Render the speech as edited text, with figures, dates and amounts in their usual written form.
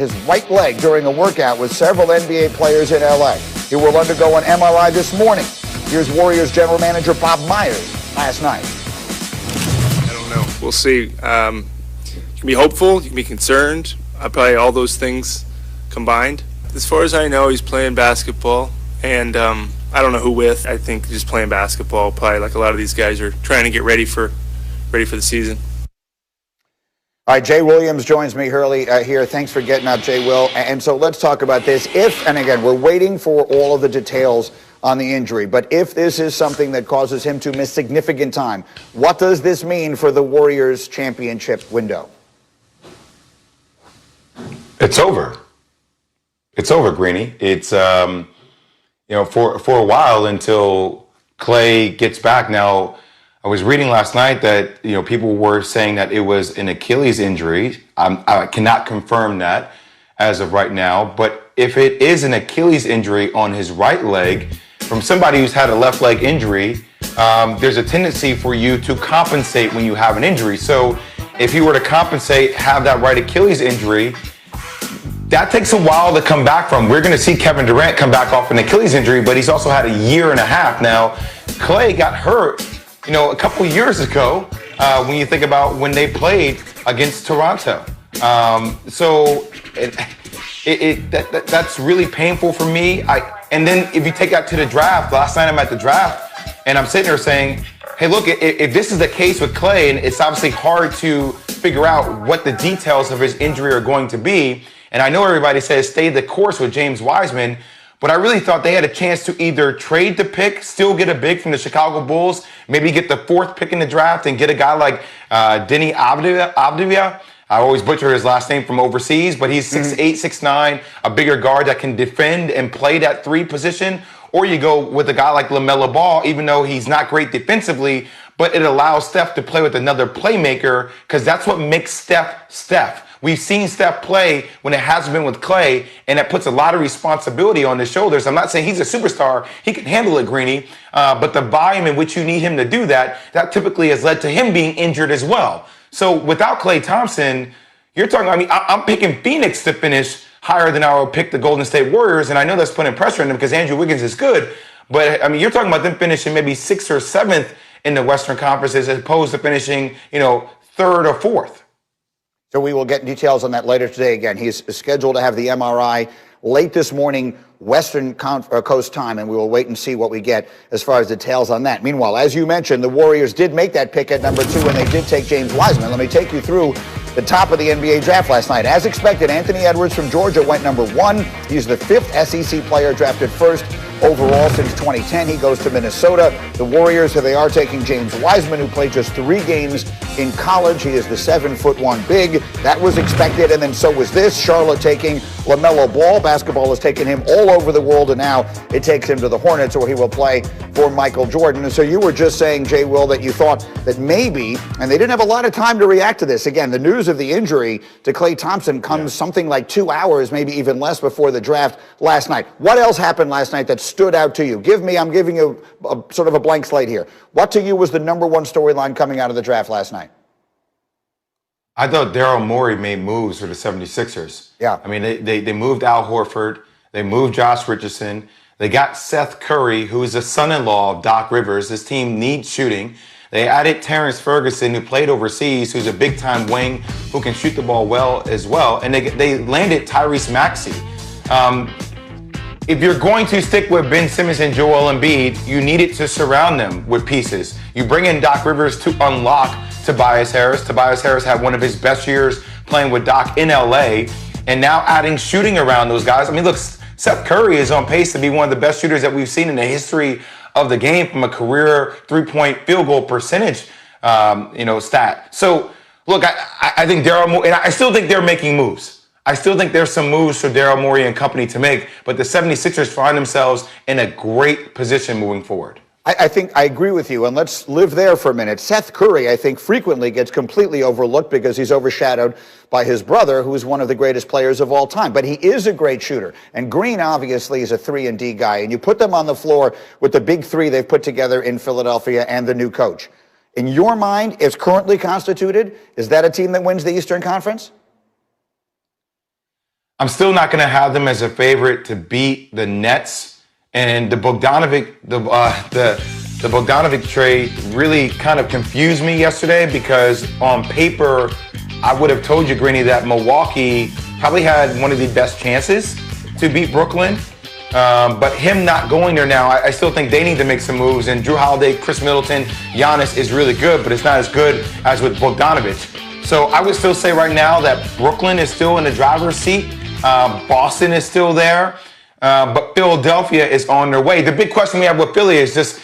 his right leg during a workout with several NBA players in LA. He will undergo an MRI this morning. Here's Warriors general manager Bob Myers last night. I don't know. We'll see. You can be hopeful. You can be concerned. Probably all those things combined. As far as I know, he's playing basketball, and I don't know who with. I think just playing basketball. Probably like a lot of these guys are trying to get ready for the season. All right, Jay Williams joins me here. Thanks for getting up, Jay Will. And so let's talk about this. And again, we're waiting for all of the details on the injury, but if this is something that causes him to miss significant time, what does this mean for the Warriors championship window? It's over. It's over, Greeny. It's, for a while until Klay gets back. Now, I was reading last night that, people were saying that it was an Achilles injury. I cannot confirm that as of right now. But if it is an Achilles injury on his right leg, from somebody who's had a left leg injury, there's a tendency for you to compensate when you have an injury. So if you were to compensate, have that right Achilles injury, that takes a while to come back from. We're going to see Kevin Durant come back off an Achilles injury, but he's also had a year and a half. Now, Klay got hurt a couple years ago, when you think about when they played against Toronto. So that's really painful for me. And then if you take that to the draft, last night I'm at the draft, and I'm sitting there saying, hey, look, if this is the case with Klay, and it's obviously hard to figure out what the details of his injury are going to be, and I know everybody says stay the course with James Wiseman, but I really thought they had a chance to either trade the pick, still get a big from the Chicago Bulls, maybe get the 4th pick in the draft and get a guy like Denny Avdija. I always butcher his last name from overseas, but he's 6'8", 6'9", a bigger guard that can defend and play that 3 position. Or you go with a guy like LaMelo Ball, even though he's not great defensively, but it allows Steph to play with another playmaker, because that's what makes Steph. We've seen Steph play when it hasn't been with Klay, and it puts a lot of responsibility on his shoulders. I'm not saying he's a superstar. He can handle it, Greeny, but the volume in which you need him to do that typically has led to him being injured as well. So without Klay Thompson, you're talking, I'm picking Phoenix to finish higher than I would pick the Golden State Warriors, and I know that's putting pressure on them because Andrew Wiggins is good, but you're talking about them finishing maybe 6th or 7th in the Western Conference as opposed to finishing, 3rd or 4th. So we will get details on that later today. Again, he's scheduled to have the MRI late this morning, Western Coast time, and we will wait and see what we get as far as details on that. Meanwhile, as you mentioned, the Warriors did make that pick at number 2, and they did take James Wiseman. Let me take you through the top of the NBA draft last night. As expected, Anthony Edwards from Georgia went number 1. He's the 5th SEC player drafted first overall since 2010. He goes to Minnesota. The Warriors, here they are, taking James Wiseman, who played just 3 games in college. He is the 7'1" big. That was expected, and then so was this. Charlotte taking LaMelo Ball. Basketball has taken him all over the world, and now it takes him to the Hornets, where he will play for Michael Jordan. And so you were just saying, Jay Will, that you thought that maybe, and they didn't have a lot of time to react to this. Again, the news of the injury to Klay Thompson comes something like 2 hours, maybe even less, before the draft last night. What else happened last night that stood out to you? I'm giving you a sort of a blank slate here. What to you was the number 1 storyline coming out of the draft last night? I thought Daryl Morey made moves for the 76ers. Yeah. They moved Al Horford. They moved Josh Richardson. They got Seth Curry, who is the son-in-law of Doc Rivers. This team needs shooting. They added Terrence Ferguson, who played overseas, who's a big-time wing, who can shoot the ball well as well. And they landed Tyrese Maxey. If you're going to stick with Ben Simmons and Joel Embiid, you needed to surround them with pieces. You bring in Doc Rivers to unlock Tobias Harris. Tobias Harris had one of his best years playing with Doc in LA, and now adding shooting around those guys. Look, Seth Curry is on pace to be one of the best shooters that we've seen in the history of the game from a career 3-point field goal percentage, stat. So, look, I think Daryl Morey, and I still think they're making moves. I still think there's some moves for Daryl Morey and company to make, but the 76ers find themselves in a great position moving forward. I think I agree with you, and let's live there for a minute. Seth Curry, I think, frequently gets completely overlooked because he's overshadowed by his brother, who is one of the greatest players of all time. But he is a great shooter, and Green obviously is a 3-and-D guy, and you put them on the floor with the big 3 they've put together in Philadelphia and the new coach. In your mind, as currently constituted, is that a team that wins the Eastern Conference? I'm still not going to have them as a favorite to beat the Nets. And the Bogdanovic trade really kind of confused me yesterday because on paper, I would have told you, Greeny, that Milwaukee probably had one of the best chances to beat Brooklyn. But him not going there now, I still think they need to make some moves. And Drew Holiday, Chris Middleton, Giannis is really good, but it's not as good as with Bogdanovic. So I would still say right now that Brooklyn is still in the driver's seat. Boston is still there. But Philadelphia is on their way. The big question we have with Philly is just,